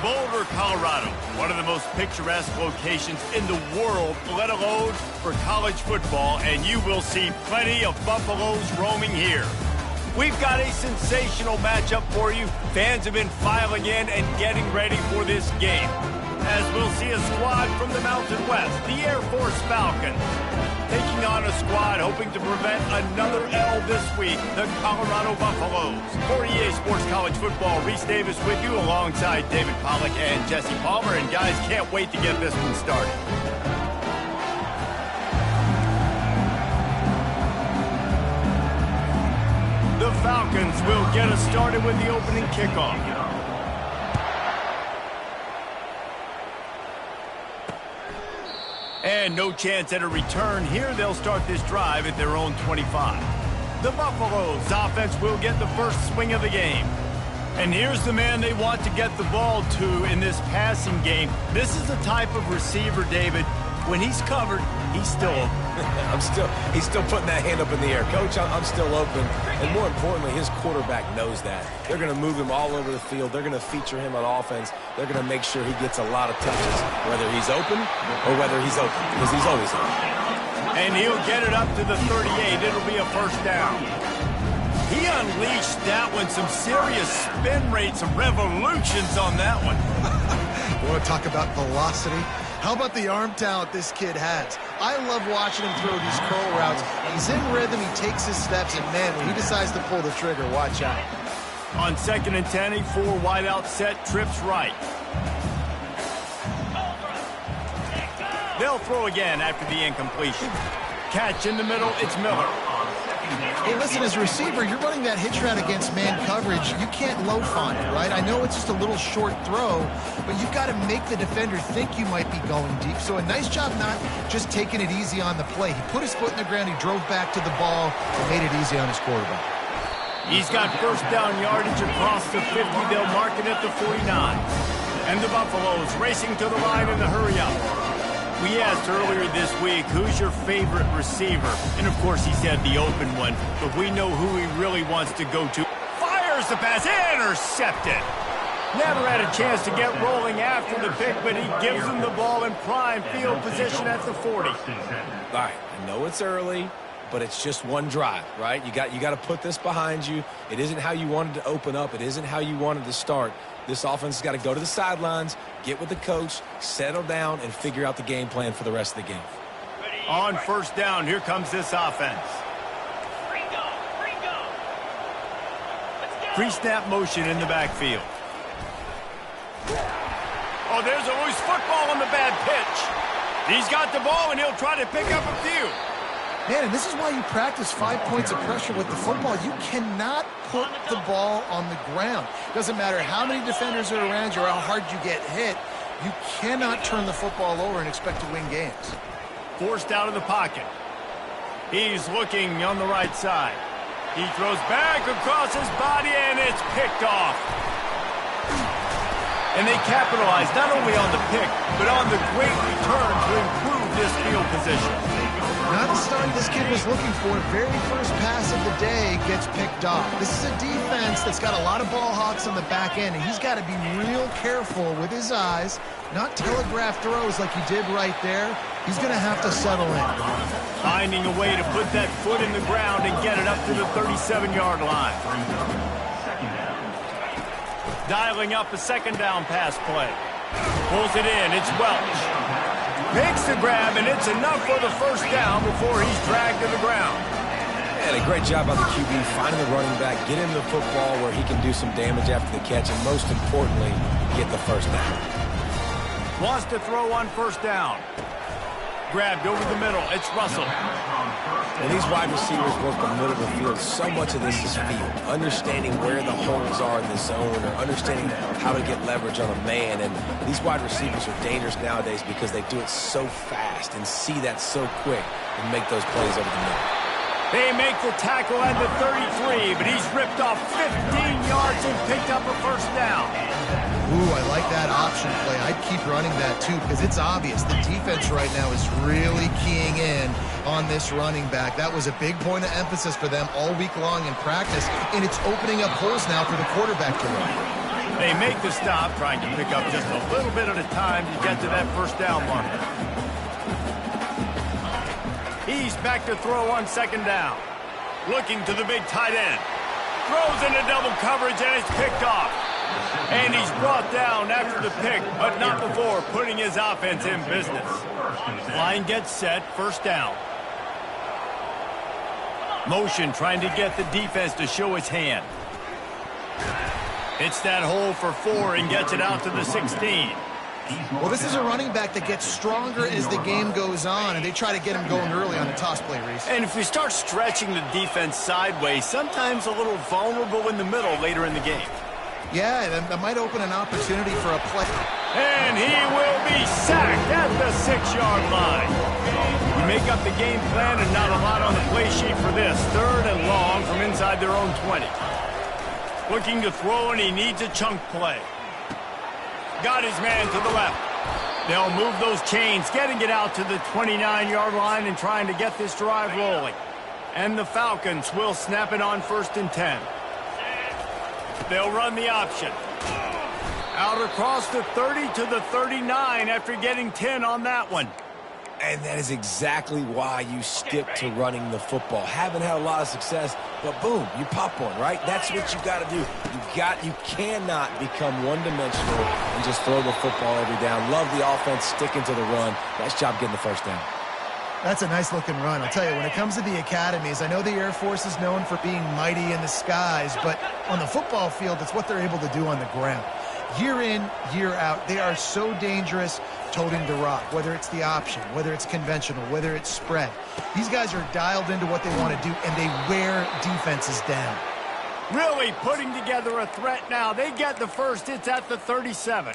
Boulder, Colorado, one of the most picturesque locations in the world, let alone for college football, and you will see plenty of Buffaloes roaming here. We've got a sensational matchup for you. Fans have been filing in and getting ready for this game, as we'll see a squad from the Mountain West, the Air Force Falcons, taking on a squad hoping to prevent another L this week, the Colorado Buffaloes. For EA Sports College Football, Reese Davis with you alongside David Pollack and Jesse Palmer. And guys, can't wait to get this one started. The Falcons will get us started with the opening kickoff. And no chance at a return here. They'll start this drive at their own 25. The Buffaloes offense will get the first swing of the game. And here's the man they want to get the ball to in this passing game. This is the type of receiver, David, when he's covered, he's still open. He's still putting that hand up in the air. Coach, I'm still open. And more importantly, his quarterback knows that. They're going to move him all over the field. They're going to feature him on offense. They're going to make sure he gets a lot of touches, whether he's open or whether he's open, because he's always open. And he'll get it up to the 38. It'll be a first down. He unleashed that one. Some serious spin rates, some revolutions on that one. You want to talk about velocity? How about the arm talent this kid has? I love watching him throw these curl routes. He's in rhythm, he takes his steps, and man, when he decides to pull the trigger, watch out. On 2nd and 10, a 4 wideout set, trips right. They'll throw again after the incompletion. Catch in the middle, it's Miller. Hey, listen, as a receiver, you're running that hitch route against man coverage. You can't loaf on it, right? I know it's just a little short throw, but you've got to make the defender think you might be going deep. So a nice job not just taking it easy on the play. He put his foot in the ground, he drove back to the ball, and made it easy on his quarterback. He's got first down yardage across the 50. They'll mark it at the 49. And the Buffaloes racing to the line in the hurry-up. We asked earlier this week, who's your favorite receiver? And, of course, he said the open one, but we know who he really wants to go to. Fires the pass, intercepted. Never had a chance to get rolling after the pick, but he gives him the ball in prime field position at the 40. All right, I know it's early, but it's just one drive, right? You got to put this behind you. It isn't how you wanted to open up. It isn't how you wanted to start. This offense has got to go to the sidelines, get with the coach, settle down, and figure out the game plan for the rest of the game. On first down, here comes this offense. Pre-snap motion in the backfield. Oh, there's a loose football on the bad pitch. He's got the ball, and he'll try to pick up a few. Man, and this is why you practice 5 points of pressure with the football. You cannot put the ball on the ground. Doesn't matter how many defenders are around you or how hard you get hit. You cannot turn the football over and expect to win games. Forced out of the pocket. He's looking on the right side. He throws back across his body, and it's picked off. And they capitalize not only on the pick, but on the great return to improve this field position. Not the start this kid was looking for. Very first pass of the day gets picked off. This is a defense that's got a lot of ball hawks on the back end, and he's got to be real careful with his eyes, not telegraph throws like he did right there. He's going to have to settle in. Finding a way to put that foot in the ground and get it up to the 37-yard line. Dialing up a second down pass play. Pulls it in. It's Welch. Makes the grab, and it's enough for the first down before he's dragged to the ground. And a great job by the QB finding the running back, get him the football where he can do some damage after the catch, and most importantly, get the first down. Wants to throw on first down. Grabbed over the middle. It's Russell. When these wide receivers work the middle of the field, so much of this is feel. Understanding where the holes are in the zone or understanding how to get leverage on a man. And these wide receivers are dangerous nowadays because they do it so fast and see that so quick and make those plays over the middle. They make the tackle at the 33, but he's ripped off 15 yards and picked up a first down. Ooh, I like that option play. I'd keep running that too because it's obvious the defense right now is really keying in on this running back. That was a big point of emphasis for them all week long in practice, and it's opening up holes now for the quarterback to run. They make the stop, trying to pick up just a little bit at a time to get to that first down marker. He's back to throw on second down. Looking to the big tight end. Throws into double coverage, and it's picked off. And he's brought down after the pick, but not before putting his offense in business. Line gets set, first down. Motion trying to get the defense to show its hand. Hits that hole for 4 and gets it out to the 16. Well, this is a running back that gets stronger as the game goes on, and they try to get him going early on the toss play, Reese. And if we start stretching the defense sideways, sometimes a little vulnerable in the middle later in the game. Yeah, that might open an opportunity for a play. And he will be sacked at the 6-yard line. We make up the game plan and not a lot on the play sheet for this. 3rd and long from inside their own 20. Looking to throw, and he needs a chunk play. Got his man to the left. They'll move those chains, getting it out to the 29-yard line and trying to get this drive rolling. And the Falcons will snap it on 1st and 10. They'll run the option. Out across the 30 to the 39 after getting 10 on that one. And that is exactly why you stick to running the football. Haven't had a lot of success, but boom, you pop one, right? That's what you got to do. You cannot become one-dimensional and just throw the football every down. Love the offense sticking to the run. Nice job getting the first down. That's a nice-looking run. I'll tell you, when it comes to the academies, I know the Air Force is known for being mighty in the skies, but on the football field, it's what they're able to do on the ground. Year in, year out, they are so dangerous toting the rock, whether it's the option, whether it's conventional, whether it's spread. These guys are dialed into what they want to do, and they wear defenses down. Really putting together a threat now. They get the first. It's at the 37.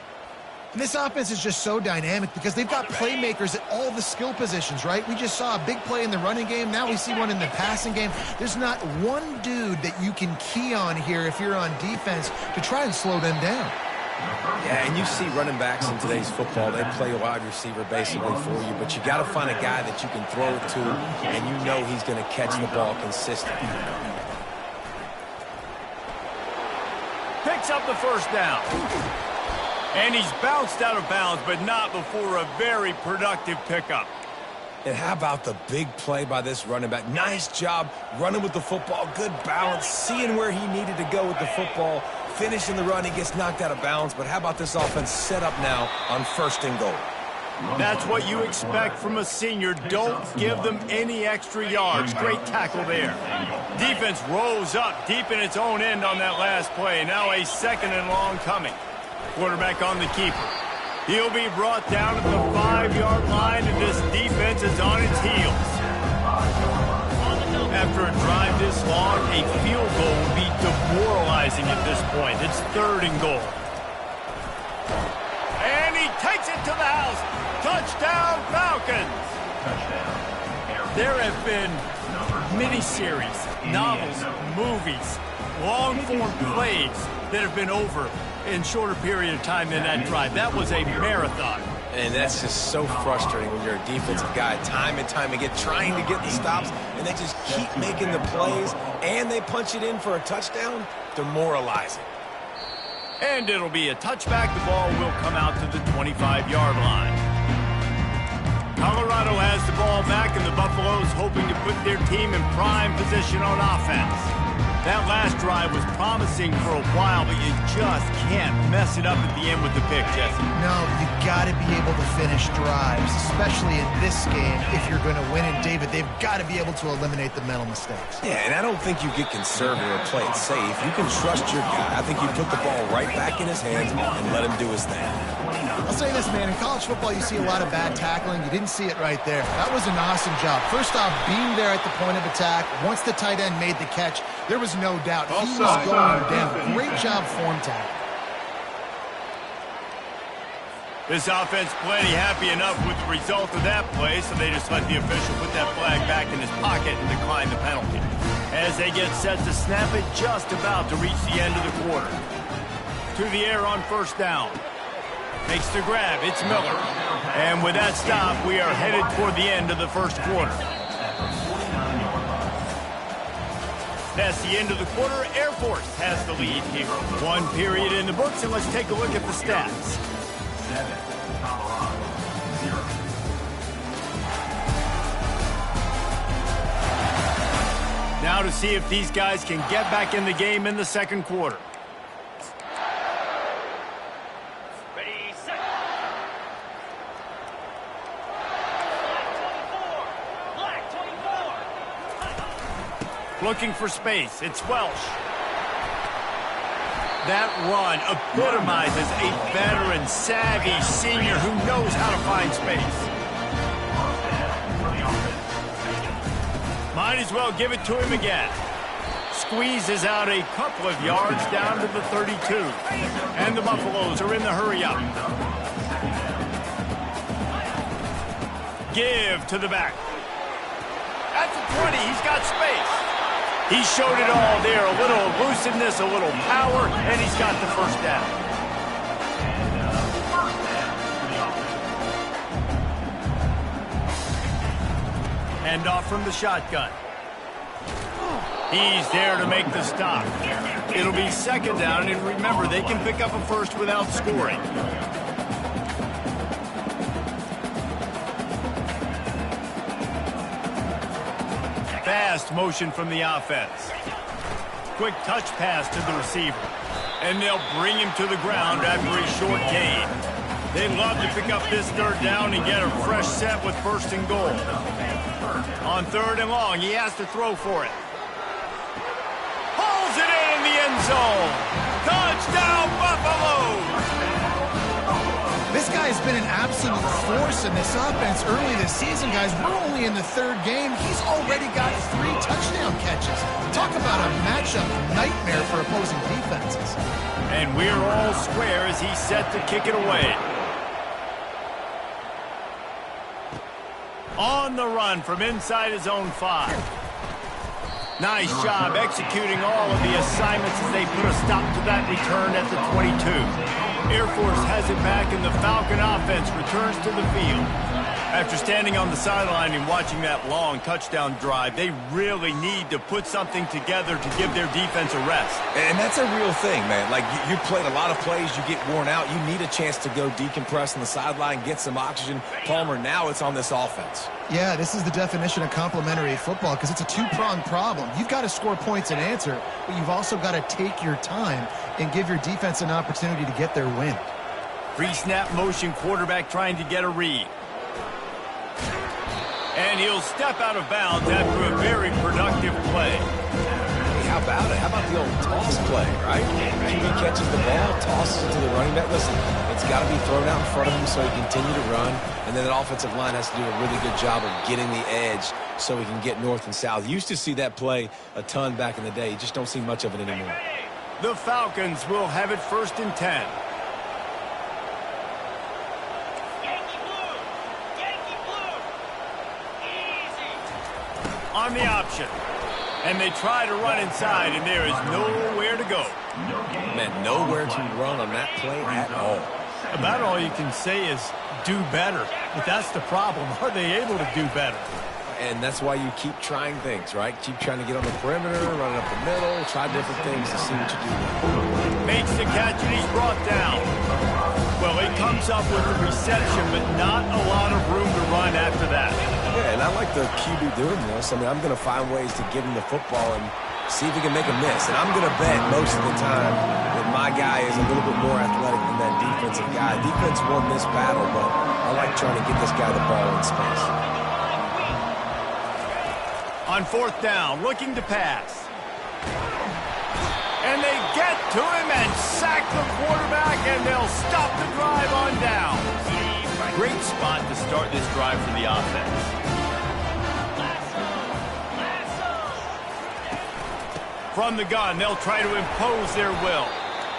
And this offense is just so dynamic because they've got playmakers at all the skill positions, right? We just saw a big play in the running game. Now we see one in the passing game. There's not one dude that you can key on here if you're on defense to try and slow them down. Yeah, and you see running backs in today's football, they play a wide receiver basically for you, but you got to find a guy that you can throw it to, and you know he's going to catch the ball consistently. Picks up the first down. And he's bounced out of bounds, but not before a very productive pickup. And how about the big play by this running back? Nice job running with the football, good balance, seeing where he needed to go with the football, finishing the run. He gets knocked out of bounds, but how about this offense set up now on 1st and goal? That's what you expect from a senior. Don't give them any extra yards. Great tackle there. Defense rose up deep in its own end on that last play. Now a 2nd and long coming. Quarterback on the keeper. He'll be brought down at the 5-yard line, and this defense is on its heels. After a drive this long, a field goal will be demoralizing at this point. It's 3rd and goal. And he takes it to the house. Touchdown, Falcons. There have been miniseries, novels, movies, long-form plays that have been over in shorter period of time than that drive. That was a marathon. And that's just so frustrating when you're a defensive guy, time and time again, trying to get the stops, and they just keep making the plays, and they punch it in for a touchdown. Demoralizing. And it'll be a touchback. The ball will come out to the 25-yard line. Colorado has the ball back, and the Buffaloes hoping to put their team in prime position on offense. That last drive was promising for a while, but you just can't mess it up at the end with the pick, Jesse. No, you got to be able to finish drives, especially in this game if you're going to win. And, David, they've got to be able to eliminate the mental mistakes. Yeah, and I don't think you get conservative or play it safe. You can trust your guy. I think you put the ball right back in his hands and let him do his thing. I'll say this, man. In college football, you see a lot of bad tackling. You didn't see it right there. That was an awesome job. First off, being there at the point of attack. Once the tight end made the catch, there was no doubt he was going down. Great job form tackle. This offense plenty happy enough with the result of that play, so they just let the official put that flag back in his pocket and decline the penalty. As they get set to snap it, just about to reach the end of the quarter. To the air on 1st down. Makes the grab. It's Miller. And with that stop, we are headed toward the end of the 1st quarter. That's the end of the quarter. Air Force has the lead here. One period in the books, and let's take a look at the stats. 7, Tomahawk, 0. Now to see if these guys can get back in the game in the second quarter. Ready, set. Black 24. Looking for space. It's Welsh. That run epitomizes a veteran, savvy senior who knows how to find space. Might as well give it to him again. Squeezes out a couple of yards down to the 32. And the Buffaloes are in the hurry-up. Give to the back. At the 20, he's got space. He showed it all there. A little elusiveness, a little power, and he's got the first down. Hand off from the shotgun. He's there to make the stop. It'll be second down, and remember, they can pick up a first without scoring. Fast motion from the offense. Quick touch pass to the receiver. And they'll bring him to the ground after a short gain. They'd love to pick up this third down and get a fresh set with first and goal. On third and long, he has to throw for it. Pulls it in the end zone. Touchdown, Buffaloes! This guy's been an absolute force in this offense early this season, guys. We're only in the third game. He's already got 3 touchdown catches. Talk about a matchup nightmare for opposing defenses. And we're all square as he's set to kick it away. On the run from inside his own 5. Nice job executing all of the assignments as they put a stop to that return at the 22. Air Force has it back, and the Falcon offense returns to the field. After standing on the sideline and watching that long touchdown drive, they really need to put something together to give their defense a rest. And that's a real thing, man. Like, you played a lot of plays, you get worn out. You need a chance to go decompress on the sideline, get some oxygen. Palmer, now it's on this offense. Yeah, this is the definition of complementary football because it's a two-pronged problem. You've got to score points and answer, but you've also got to take your time and give your defense an opportunity to get their win. Pre-snap motion, quarterback trying to get a read. And he'll step out of bounds after a very productive play. Hey, how about it? How about the old toss play, right? QB catches the ball, tosses it to the running back. Listen, it's got to be thrown out in front of him so he can continue to run. And then the offensive line has to do a really good job of getting the edge so he can get north and south. Used to see that play a ton back in the day. You just don't see much of it anymore. The Falcons will have it first and 10. On the option. And they try to run inside, and there is nowhere to go. Man, nowhere to run on that play at all. About all you can say is do better. But that's the problem. Are they able to do better? And that's why you keep trying things, right? Keep trying to get on the perimeter, running up the middle, try different things to see what you do. Makes the catch, and he's brought down. Well, he comes up with the reception, but not a lot of room to run after that. Yeah, and I like the QB doing this. I mean, I'm going to find ways to get him the football and see if he can make a miss. And I'm going to bet most of the time that my guy is a little bit more athletic than that defensive guy. Defense won this battle, but I like trying to get this guy the ball in space. On fourth down, looking to pass. And they get to him and sack the quarterback, and they'll stop the drive on down. Great spot to start this drive for the offense. From the gun, they'll try to impose their will.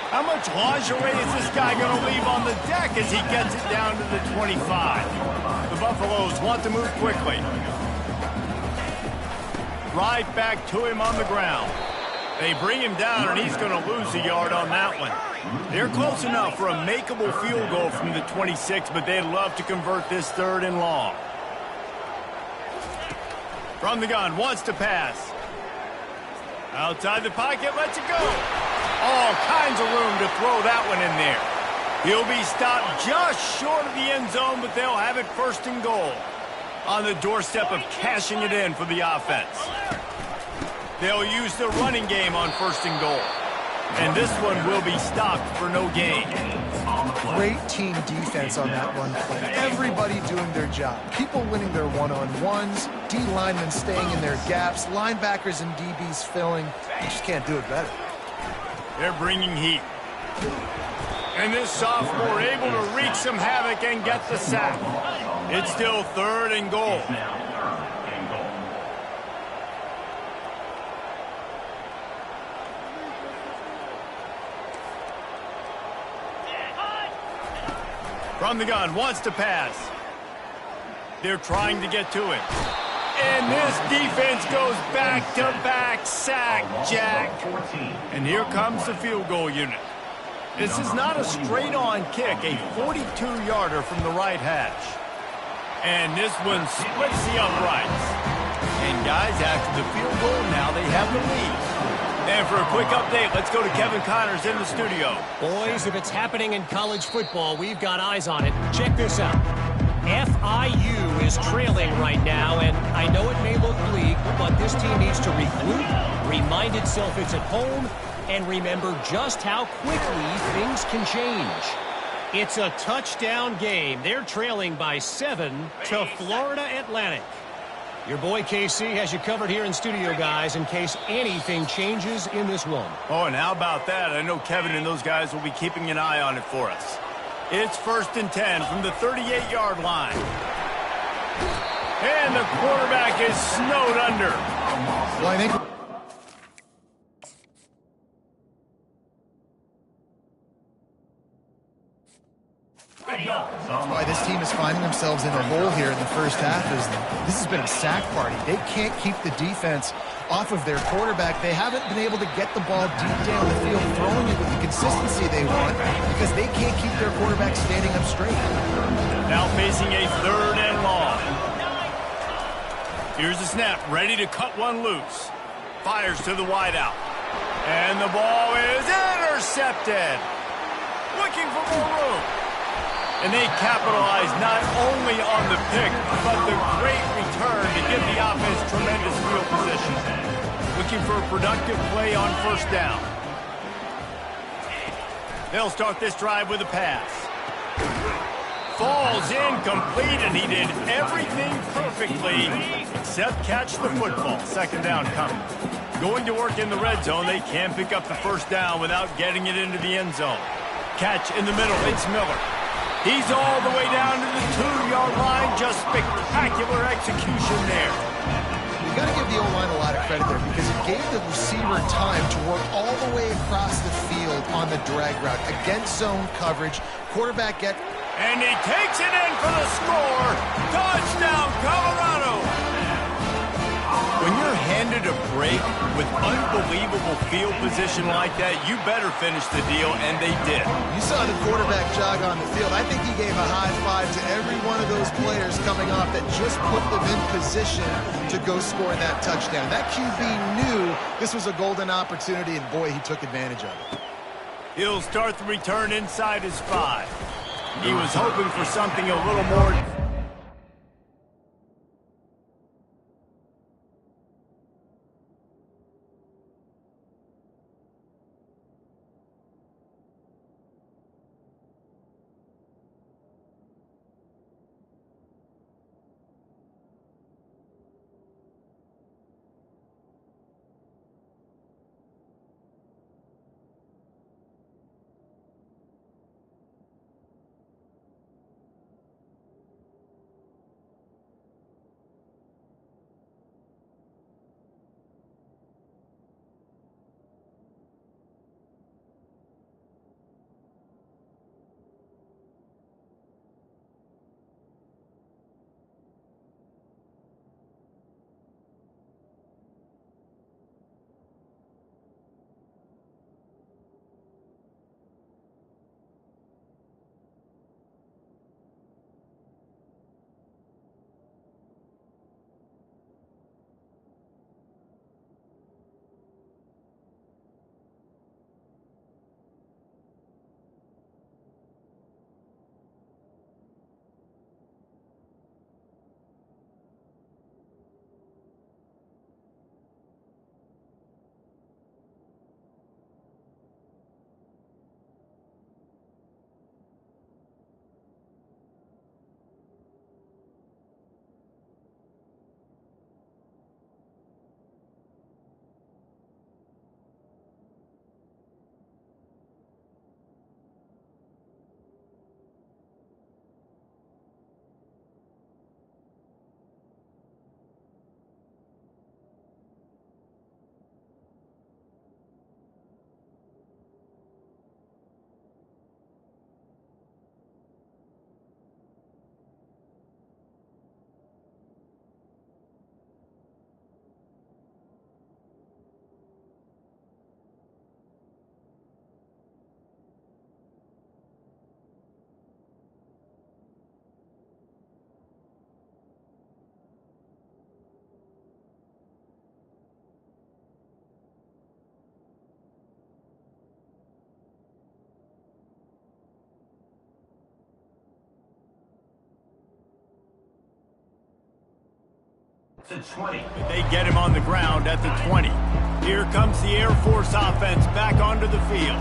How much lingerie is this guy going to leave on the deck as he gets it down to the 25? The Buffaloes want to move quickly. Right back to him on the ground. They bring him down, and he's going to lose a yard on that one. They're close enough for a makeable field goal from the 26, but they'd love to convert this third and long. From the gun, wants to pass. Outside the pocket, lets it go. All kinds of room to throw that one in there. He'll be stopped just short of the end zone, but they'll have it first and goal. On the doorstep of cashing it in for the offense. They'll use the running game on first and goal. And this one will be stopped for no gain. Great team defense on that run play. Everybody doing their job. People winning their one-on-ones, D linemen staying in their gaps, linebackers and DBs filling. You just can't do it better. They're bringing heat. And this sophomore able to wreak some havoc and get the sack. It's still third and goal. From the gun, wants to pass. They're trying to get to it. And this defense goes back-to-back sack, Jack. And here comes the field goal unit. This is not a straight-on kick, a 42-yarder from the right hash. And this one splits the uprights. And guys, after the field goal, now they have the lead. And for a quick update, let's go to Kevin Connors in the studio. Boys, if it's happening in college football, we've got eyes on it. Check this out. FIU is trailing right now, and I know it may look bleak, but this team needs to regroup, remind itself it's at home, and remember just how quickly things can change. It's a touchdown game. They're trailing by 7 to Florida Atlantic. Your boy KC has you covered here in studio, guys, in case anything changes in this one. Oh, and how about that? I know Kevin and those guys will be keeping an eye on it for us. It's 1st and 10 from the 38-yard line. And the quarterback is snowed under. Well, I think... That's why this team is finding themselves in a hole here in the first half. This has been a sack party. They can't keep the defense off of their quarterback. They haven't been able to get the ball deep down the field, throwing it with the consistency they want because they can't keep their quarterback standing up straight. Now facing a 3rd and long. Here's the snap, ready to cut one loose. Fires to the wideout. And the ball is intercepted. Looking for more room. And they capitalize not only on the pick, but the great return to give the offense tremendous field position. Looking for a productive play on first down. They'll start this drive with a pass. Falls incomplete, and he did everything perfectly except catch the football. 2nd down coming. Going to work in the red zone, they can't pick up the first down without getting it into the end zone. Catch in the middle, it's Miller. He's all the way down to the 2-yard line. Just spectacular execution there. You got to give the O-line a lot of credit there because it gave the receiver time to work all the way across the field on the drag route against zone coverage. Quarterback get... And he takes it in for the score. Touchdown, Colorado. When you're handed a break with unbelievable field position like that, you better finish the deal, and they did. You saw the quarterback jog on the field. I think he gave a high five to every one of those players coming off that just put them in position to go score that touchdown. That QB knew this was a golden opportunity, and boy, he took advantage of it. He'll start the return inside his 5. He was hoping for something a little more... to 20. They get him on the ground at the 20. Here comes the Air Force offense back onto the field.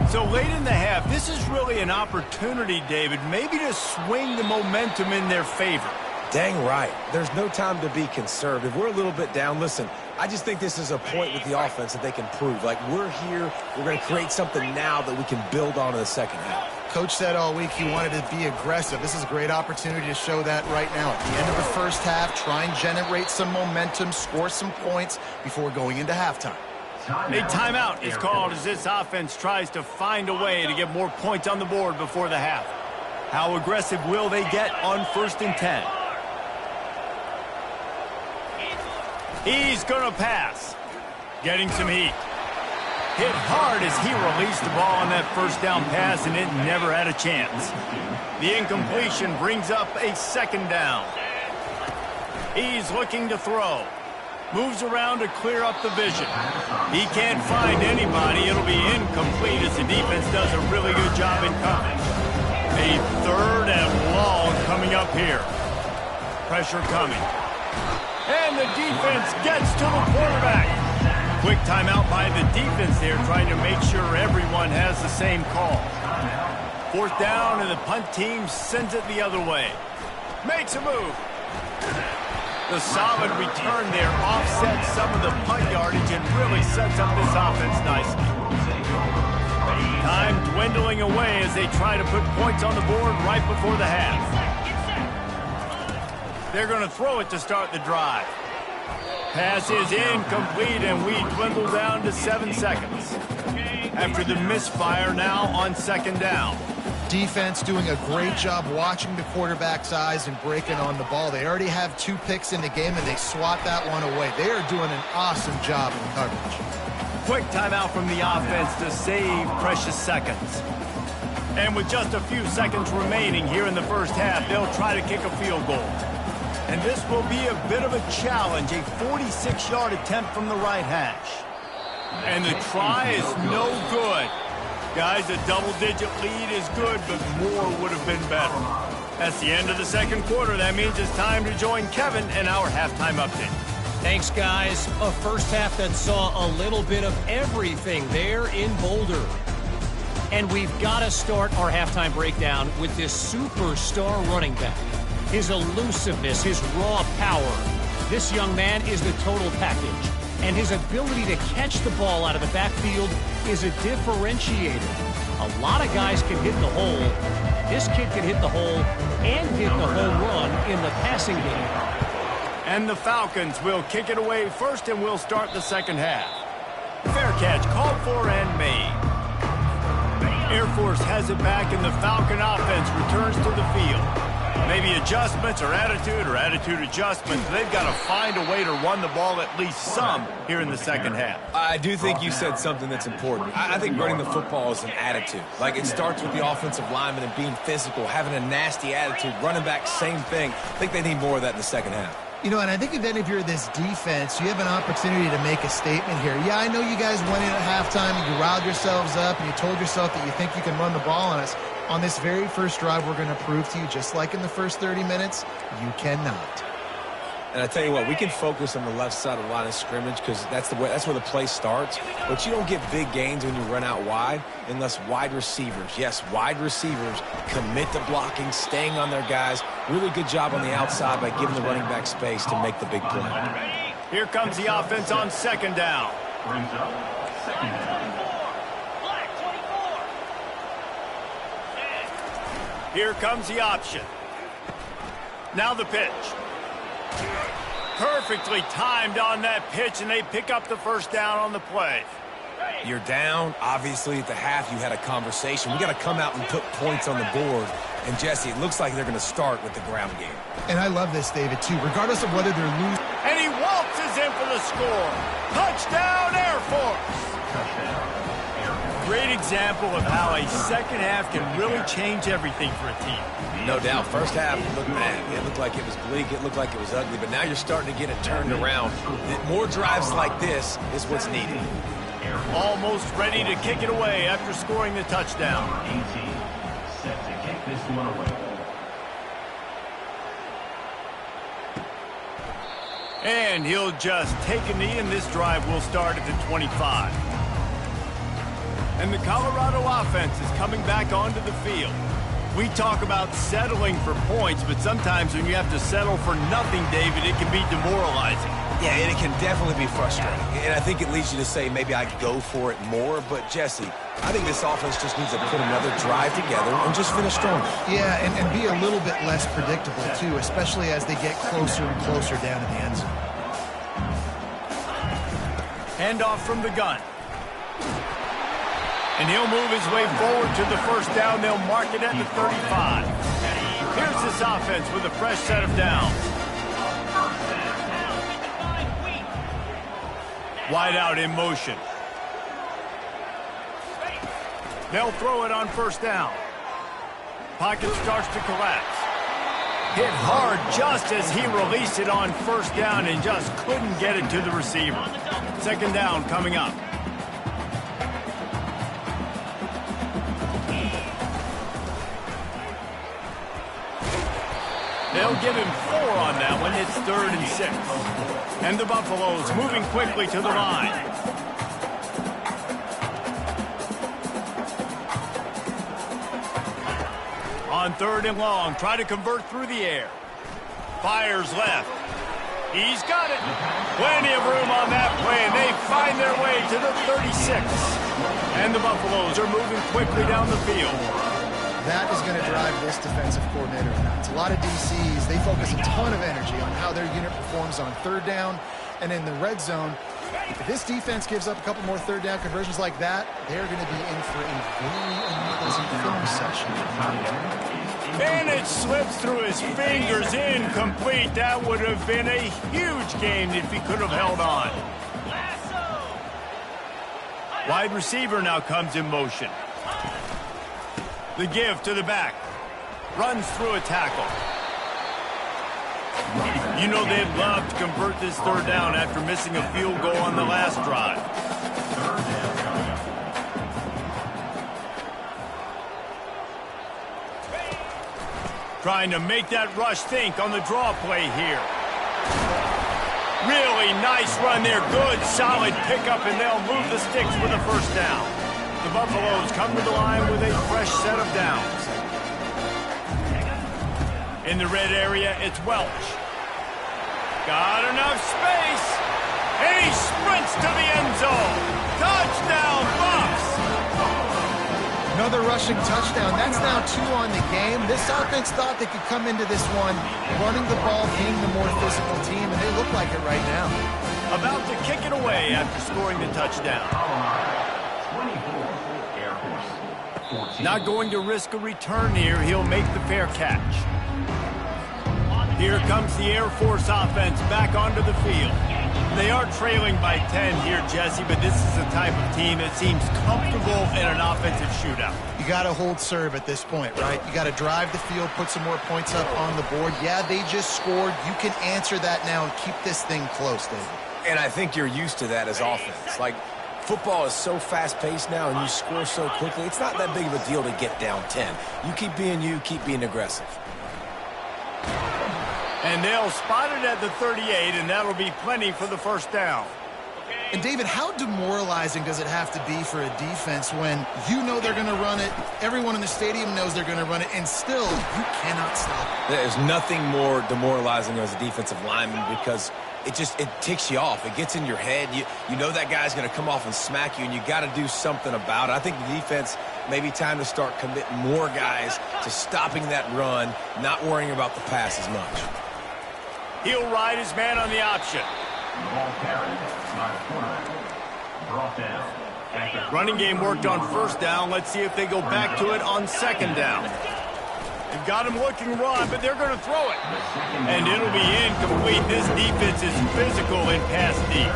So late in the half, this is really an opportunity, David, maybe to swing the momentum in their favor. Dang right. There's no time to be conservative. We're a little bit down. Listen, I just think this is a point with the offense that they can prove. Like, we're here, we're going to create something now that we can build on in the second half. Coach said all week he wanted to be aggressive. This is a great opportunity to show that right now. At the end of the first half, try and generate some momentum, score some points before going into halftime. A timeout is called as this offense tries to find a way to get more points on the board before the half. How aggressive will they get on 1st and 10? He's going to pass. Getting some heat. Hit hard as he released the ball on that first down pass, and it never had a chance. The incompletion brings up a 2nd down. He's looking to throw. Moves around to clear up the vision. He can't find anybody. It'll be incomplete as the defense does a really good job in coverage. A 3rd and long coming up here. Pressure coming. And the defense gets to the quarterback. Quick timeout by the defense there, trying to make sure everyone has the same call. 4th down, and the punt team sends it the other way. Makes a move. The solid return there offsets some of the punt yardage and really sets up this offense nicely. Time dwindling away as they try to put points on the board right before the half. They're going to throw it to start the drive. Pass is incomplete, and we dwindle down to 7 seconds. After the misfire now on 2nd down. Defense doing a great job watching the quarterback's eyes and breaking on the ball. They already have 2 picks in the game, and they swat that one away. They are doing an awesome job in coverage. Quick timeout from the offense to save precious seconds. And with just a few seconds remaining here in the first half, they'll try to kick a field goal. And this will be a bit of a challenge, a 46-yard attempt from the right hash. And the try is no good. Guys, a double-digit lead is good, but more would have been better. That's the end of the 2nd quarter. That means it's time to join Kevin in our halftime update. Thanks, guys. A first half that saw a little bit of everything there in Boulder. And we've got to start our halftime breakdown with this superstar running back. His elusiveness, his raw power. This young man is the total package. And his ability to catch the ball out of the backfield is a differentiator. A lot of guys can hit the hole. This kid can hit the hole and hit the home run in the passing game. And the Falcons will kick it away first, and we'll start the 2nd half. Fair catch called for and made. Air Force has it back, and the Falcon offense returns to the field. Maybe adjustments or attitude adjustments. They've got to find a way to run the ball at least some here in the 2nd half. I do think you said something that's important. I think running the football is an attitude. Like, it starts with the offensive lineman and being physical, having a nasty attitude. Running back, same thing. I think they need more of that in the 2nd half. You know, and I think then if you're this defense, you have an opportunity to make a statement here. Yeah, I know you guys went in at halftime and you riled yourselves up and you told yourself that you think you can run the ball on us. On this very first drive, we're going to prove to you, just like in the first 30 minutes, you cannot. And I tell you what, we can focus on the left side of the line of scrimmage because that's where the play starts. But you don't get big gains when you run out wide unless wide receivers, yes, wide receivers commit to blocking, staying on their guys. Really good job on the outside by giving the running back space to make the big play. Here comes the offense on 2nd down. Brings up 2nd down. Here comes the option. Now the pitch. Perfectly timed on that pitch, and they pick up the 1st down on the play. You're down. Obviously, at the half, you had a conversation. We got to come out and put points on the board. And, Jesse, it looks like they're going to start with the ground game. And I love this, David, too. Regardless of whether they're losing. And he waltzes in for the score. Touchdown, Air Force. Great example of how a 2nd half can really change everything for a team. No doubt. First half looked bad. It looked like it was bleak. It looked like it was ugly. But now you're starting to get it turned around. More drives like this is what's needed. Almost ready to kick it away after scoring the touchdown. 18, set to kick this one away. And he'll just take a knee, and this drive will start at the 25. And the Colorado offense is coming back onto the field. We talk about settling for points, but sometimes when you have to settle for nothing, David, it can be demoralizing. Yeah, and it can definitely be frustrating. And I think it leads you to say maybe I could go for it more. But, Jesse, I think this offense just needs to put another drive together and just finish stronger. Yeah, and be a little bit less predictable, too, especially as they get closer and closer down to the end zone. Handoff from the gun. And he'll move his way forward to the first down. They'll mark it at the 35. Here's this offense with a fresh set of downs. Wide out in motion. They'll throw it on first down. Pocket starts to collapse. Hit hard just as he released it on first down and just couldn't get it to the receiver. Second down coming up. They'll give him 4 on that one. It's 3rd and 6. And the Buffaloes moving quickly to the line. On 3rd and long, try to convert through the air. Fires left. He's got it. Plenty of room on that play, and they find their way to the 36. And the Buffaloes are moving quickly down the field. That is going to drive this defensive coordinator nuts. A lot of DCs, they focus a ton of energy on how their unit performs on 3rd down and in the red zone. If this defense gives up a couple more 3rd down conversions like that, they're going to be in for a very unpleasant film session. And it slips through his fingers, incomplete. That would have been a huge gain if he could have held on. Wide receiver now comes in motion. The give to the back. Runs through a tackle. You know they'd love to convert this 3rd down after missing a field goal on the last drive. Trying to make that rush think on the draw play here. Really nice run there. Good, solid pickup, and they'll move the sticks for the first down. The Buffaloes come to the line with a fresh set of downs. In the red area, it's Welch. Got enough space. And he sprints to the end zone. Touchdown, Buffs! Another rushing touchdown. That's now 2 on the game. This offense thought they could come into this one running the ball, being the more physical team, and they look like it right now. About to kick it away after scoring the touchdown. 24, Air Force. 14. Not going to risk a return here. He'll make the fair catch. Here comes the Air Force offense back onto the field. They are trailing by 10 here, Jesse, but this is the type of team that seems comfortable in an offensive shootout. You got to hold serve at this point, right? You got to drive the field, put some more points up on the board. Yeah, they just scored. You can answer that now and keep this thing close, David. And I think you're used to that as offense. Like, football is so fast-paced now and you score so quickly, it's not that big of a deal to get down 10. You, keep being aggressive. And they'll spot it at the 38, and that'll be plenty for the first down. And, David, how demoralizing does it have to be for a defense when you know they're going to run it, everyone in the stadium knows they're going to run it, and still you cannot stop it? There's nothing more demoralizing as a defensive lineman because it ticks you off. It gets in your head. You know that guy's going to come off and smack you, and you got to do something about it. I think the defense maybe time to start committing more guys to stopping that run, not worrying about the pass as much. He'll ride his man on the option. Ball carried by the quarterback. Brought down. Running game worked on first down. Let's see if they go back to it on second down. They've got him looking run, but they're going to throw it. And it'll be incomplete. This defense is physical and pass deep.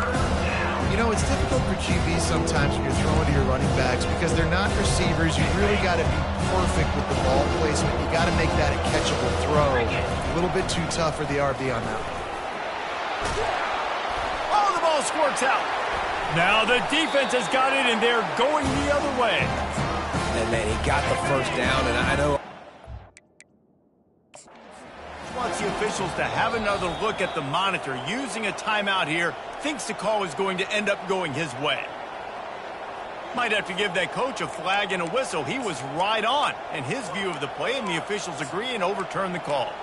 You know, it's difficult for QBs sometimes when you're throwing to your running backs because they're not receivers. You really got to be perfect with the ball placement. You got to make that a catchable throw. A little bit too tough for the RB on that. Oh, the ball squirts out. Now the defense has got it, and they're going the other way. And, man, he got the first down, and I know wants the officials to have another look at the monitor. Using a timeout here, thinks the call is going to end up going his way. Might have to give that coach a flag and a whistle. He was right on in his view of the play, and the officials agree and overturn the call.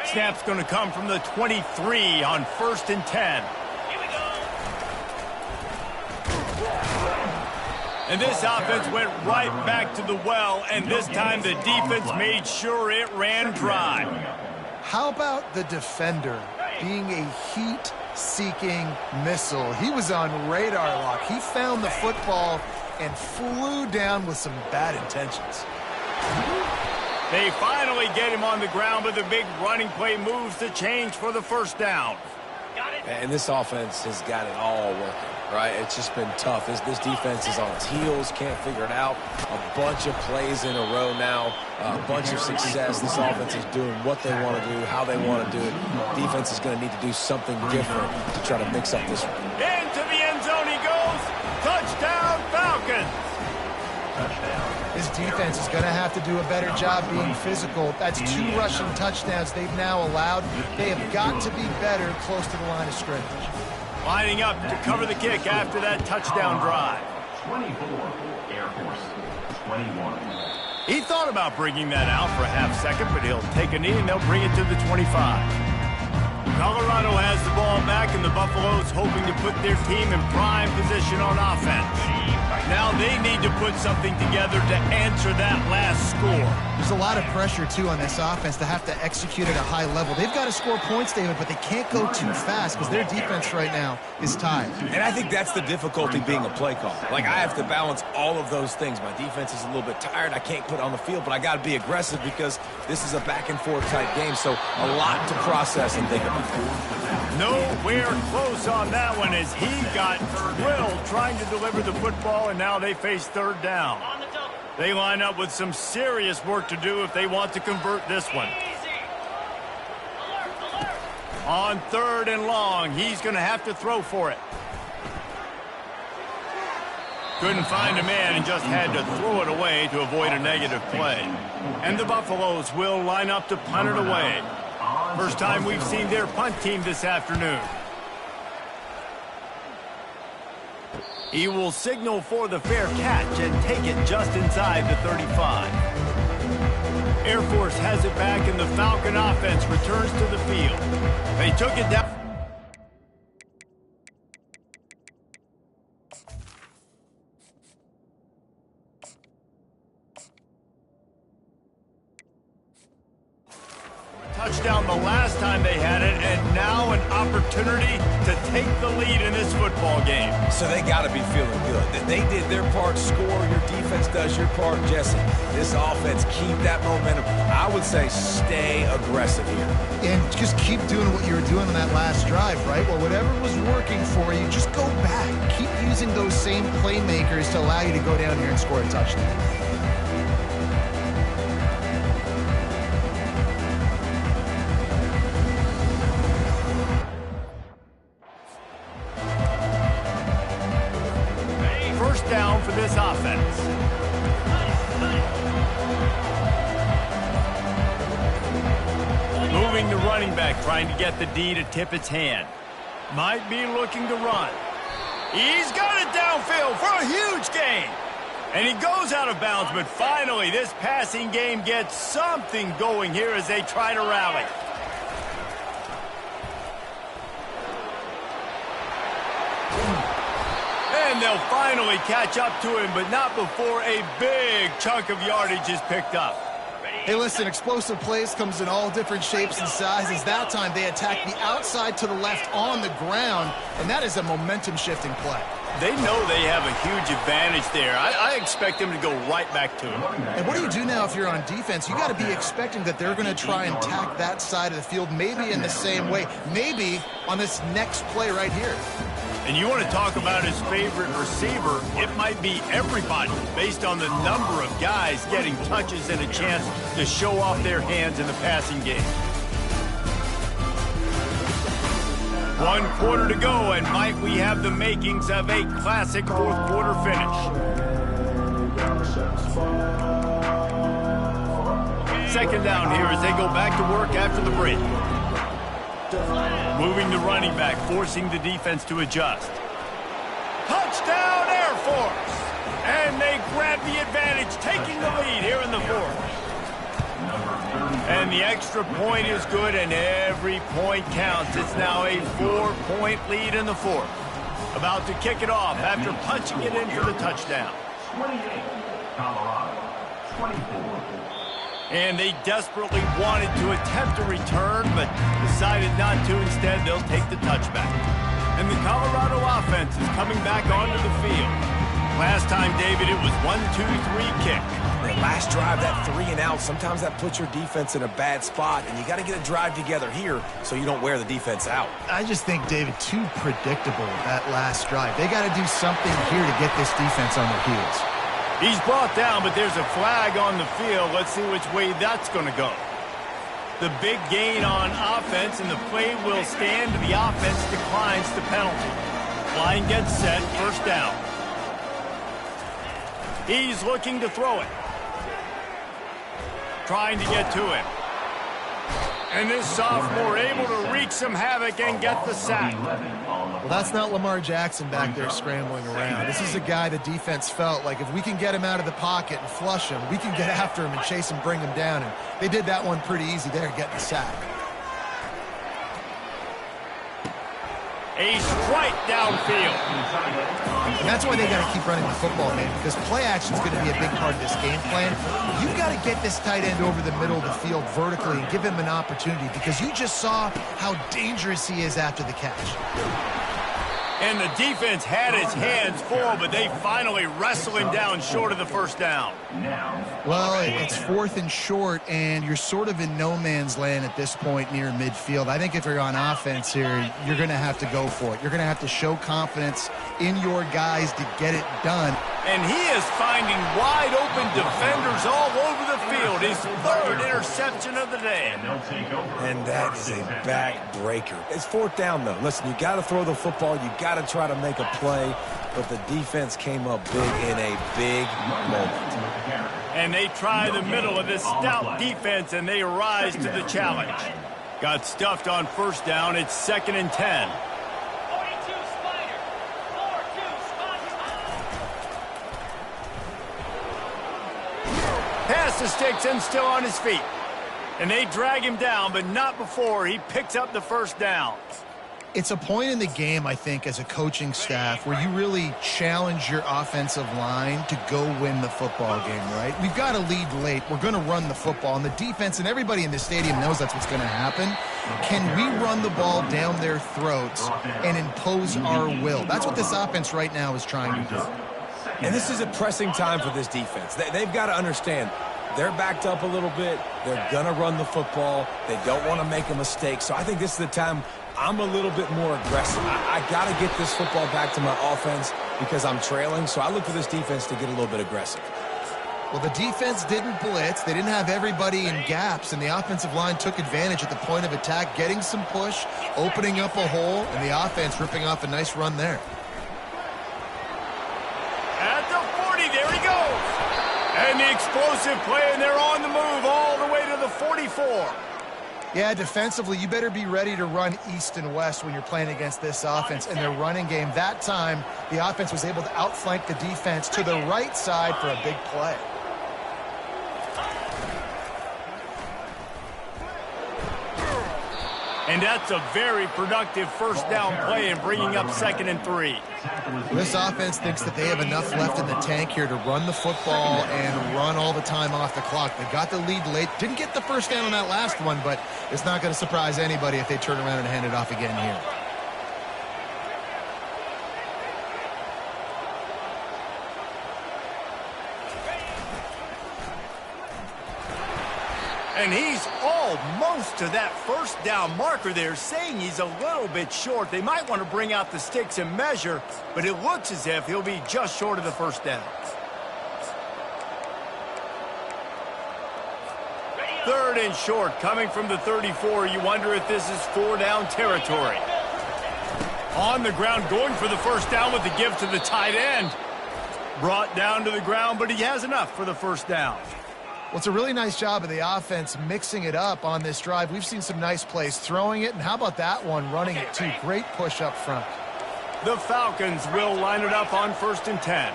Snap's going to come from the 23 on 1st and 10. Here we go. And this offense went right back to the well, and this time the defense made sure it ran dry. How about the defender being a heat-seeking missile? He was on radar lock. He found the football and flew down with some bad intentions. They finally get him on the ground, but the big running play moves the change for the first down. Got it. And this offense has got it all working, right? It's just been tough. This defense is on its heels, can't figure it out. A bunch of plays in a row now, a bunch of success. This offense is doing what they want to do, how they want to do it. Defense is going to need to do something different to try to mix up this one. Into the end zone he goes. Touchdown, Falcons. His defense is going to have to do a better job being physical. That's 2 rushing touchdowns they've now allowed. They have got to be better close to the line of scrimmage. Lining up to cover the kick after that touchdown drive. 24, Air Force. 21. He thought about bringing that out for a half second, but he'll take a knee and they'll bring it to the 25. Colorado has the ball back, and the Buffaloes hoping to put their team in prime position on offense. Now they need to put something together to answer that last score. There's a lot of pressure, too, on this offense to have to execute at a high level. They've got to score points, David, but they can't go too fast because their defense right now is tied. And I think that's the difficulty being a play caller. Like, I have to balance all of those things. My defense is a little bit tired. I can't put it on the field, but I got to be aggressive because this is a back-and-forth type game, so a lot to process and think about. Nowhere close on that one as he got drilled trying to deliver the football, and now they face 3rd down. On the double. They line up with some serious work to do if they want to convert this one. Easy. Alert, alert. On 3rd and long, he's going to have to throw for it. Couldn't find a man and just had to throw it away to avoid a negative play. And the Buffaloes will line up to punt it away. First time we've seen their punt team this afternoon. He will signal for the fair catch and take it just inside the 35. Air Force has it back, and the Falcon offense returns to the field. They took it down. Touchdown the last time they had it, and now an opportunity to take the lead in this football game. So they got to be feeling good. They did their part, score, your defense does your part, Jesse. This offense, keep that momentum. I would say stay aggressive here. And just keep doing what you were doing on that last drive, right? Well, whatever was working for you, just go back. Keep using those same playmakers to allow you to go down here and score a touchdown. Down for this offense. Moving the running back, trying to get the D to tip its hand. Might be looking to run. He's got it downfield for a huge gain. And he goes out of bounds, but finally this passing game gets something going here as they try to rally. And they'll finally catch up to him, but not before a big chunk of yardage is picked up. Hey, listen, explosive plays comes in all different shapes and sizes. That time they attack the outside to the left on the ground, and that is a momentum-shifting play. They know they have a huge advantage there. I expect them to go right back to him. And what do you do now if you're on defense? You got to be expecting that they're going to try and attack that side of the field, maybe in the same way, maybe on this next play right here. And you want to talk about his favorite receiver, it might be everybody based on the number of guys getting touches and a chance to show off their hands in the passing game. 1 quarter to go, and might we have the makings of a classic fourth quarter finish. second down here as they go back to work after the break. Moving the running back, forcing the defense to adjust. Touchdown, Air Force! And they grab the advantage, taking the lead here in the fourth. And the extra point is good, and every point counts. It's now a 4-point lead in the fourth. About to kick it off after punching it in for the touchdown. 28, Colorado, 24. And they desperately wanted to attempt a return, but decided not to. Instead, they'll take the touchback. And the Colorado offense is coming back onto the field. Last time, David, it was 1-2-3 kick. And last drive, that 3 and out, sometimes that puts your defense in a bad spot, and you got to get a drive together here so you don't wear the defense out. I just think, David, too predictable that last drive. They got to do something here to get this defense on their heels. He's brought down, but there's a flag on the field. Let's see which way that's going to go. The big gain on offense, and the play will stand. The offense declines the penalty. Line gets set, first down. He's looking to throw it. Trying to get to him. And this sophomore able to wreak some havoc and get the sack. Well, that's not Lamar Jackson back there scrambling around. This is a guy the defense felt like if we can get him out of the pocket and flush him, we can get after him and chase him, bring him down. And they did that one pretty easy there, getting the sack. A strike downfield. And that's why they got to keep running the football, man, because play action is going to be a big part of this game plan. You've got to get this tight end over the middle of the field vertically and give him an opportunity, because you just saw how dangerous he is after the catch. And the defense had his hands full, but they finally wrestle him down short of the first down. Well, it's 4th and short, and you're sort of in no man's land at this point near midfield. I think if you're on offense here, you're going to have to go for it. You're going to have to show confidence in your guys to get it done. And he is finding wide-open defenders all over the field. His 3rd interception of the day. And that is a back-breaker. It's 4th down, though. Listen, you got to throw the football. You got to try to make a play. But the defense came up big in a big moment. And they try the middle of this stout defense, and they rise to the challenge. Got stuffed on first down. It's 2nd and 10. Pass to Sticks still on his feet. And they drag him down, but not before he picks up the first down. It's a point in the game, I think, as a coaching staff where you really challenge your offensive line to go win the football game, right? We've got to lead late. We're going to run the football. And the defense and everybody in the stadium knows that's what's going to happen. Can we run the ball down their throats and impose our will? That's what this offense right now is trying to do. And this is a pressing time for this defense. They've got to understand they're backed up a little bit. They're going to run the football. They don't want to make a mistake. So I think this is the time I'm a little bit more aggressive. I got to get this football back to my offense because I'm trailing. So I look for this defense to get a little bit aggressive. Well, the defense didn't blitz. They didn't have everybody in gaps, and the offensive line took advantage at the point of attack, getting some push, opening up a hole, and the offense ripping off a nice run there. At the 40, there he goes. And the explosive play, and they're on the move all the way to the 44. Yeah, defensively, you better be ready to run east and west when you're playing against this offense and their running game. That time, the offense was able to outflank the defense to the right side for a big play. And that's a very productive first down play and bringing up 2nd and 3. This offense thinks that they have enough left in the tank here to run the football and run all the time off the clock. They got the lead late. Didn't get the first down on that last one, but it's not going to surprise anybody if they turn around and hand it off again here. And he's almost to that first down marker there, saying he's a little bit short. They might want to bring out the sticks and measure, but it looks as if he'll be just short of the first down. 3rd and short, coming from the 34. You wonder if this is 4-down territory. On the ground, going for the first down with the give to the tight end. Brought down to the ground, but he has enough for the first down. Well, it's a really nice job of the offense mixing it up on this drive. We've seen some nice plays throwing it, and how about that one running it too? Great push up front. The Falcons will line it up on 1st and 10.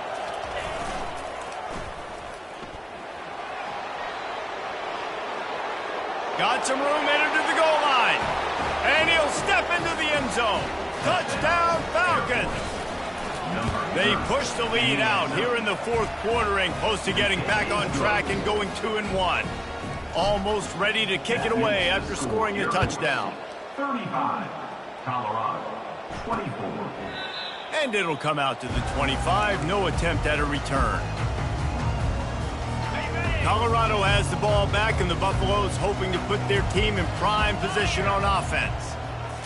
Got some room headed to the goal line. And he'll step into the end zone. Touchdown, Falcons. They push the lead out here in the 4th quarter and close to getting back on track and going 2-1. Almost ready to kick it away after scoring a touchdown. 35, Colorado, 24. And it'll come out to the 25. No attempt at a return. Colorado has the ball back, and the Buffaloes hoping to put their team in prime position on offense.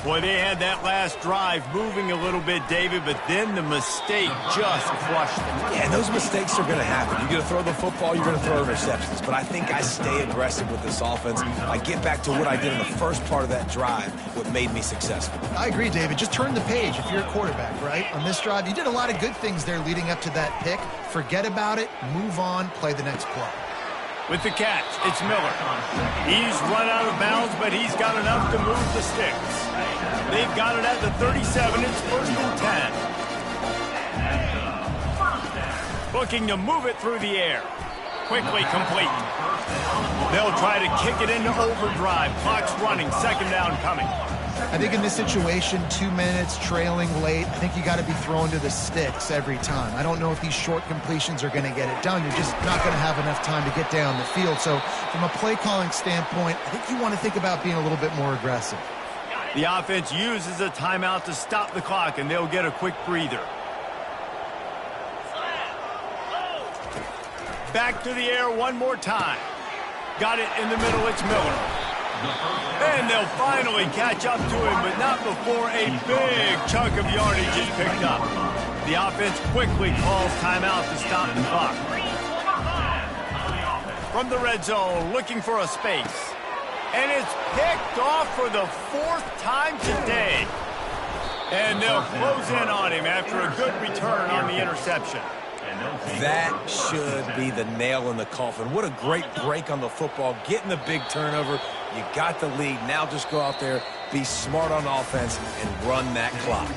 Boy, they had that last drive moving a little bit, David, but then the mistake just crushed them. Yeah, and those mistakes are going to happen. You're going to throw the football, you're going to throw interceptions. But I think I stay aggressive with this offense. I get back to what I did in the first part of that drive, what made me successful. I agree, David. Just turn the page if you're a quarterback, right? On this drive, you did a lot of good things there leading up to that pick. Forget about it, move on, play the next play. With the catch, it's Miller. He's run out of bounds, but he's got enough to move the sticks. They've got it at the 37. It's 1st and 10. Looking to move it through the air. Quickly complete. They'll try to kick it into overdrive. Clock's running. 2nd down coming. I think in this situation, 2 minutes, trailing late, I think you got to be thrown to the sticks every time. I don't know if these short completions are going to get it done. You're just not going to have enough time to get down the field. So from a play calling standpoint, I think you want to think about being a little bit more aggressive. The offense uses a timeout to stop the clock, and they'll get a quick breather. Back to the air one more time. Got it in the middle. It's Miller. And they'll finally catch up to him, but not before a big chunk of yardage is picked up. The offense quickly calls timeout to stop the clock. From the red zone, looking for a space. And it's picked off for the 4th time today. And they'll close in on him after a good return on the interception. That should be the nail in the coffin. What a great break on the football. Getting the big turnover. You got the lead. Now just go out there, be smart on offense, and run that clock.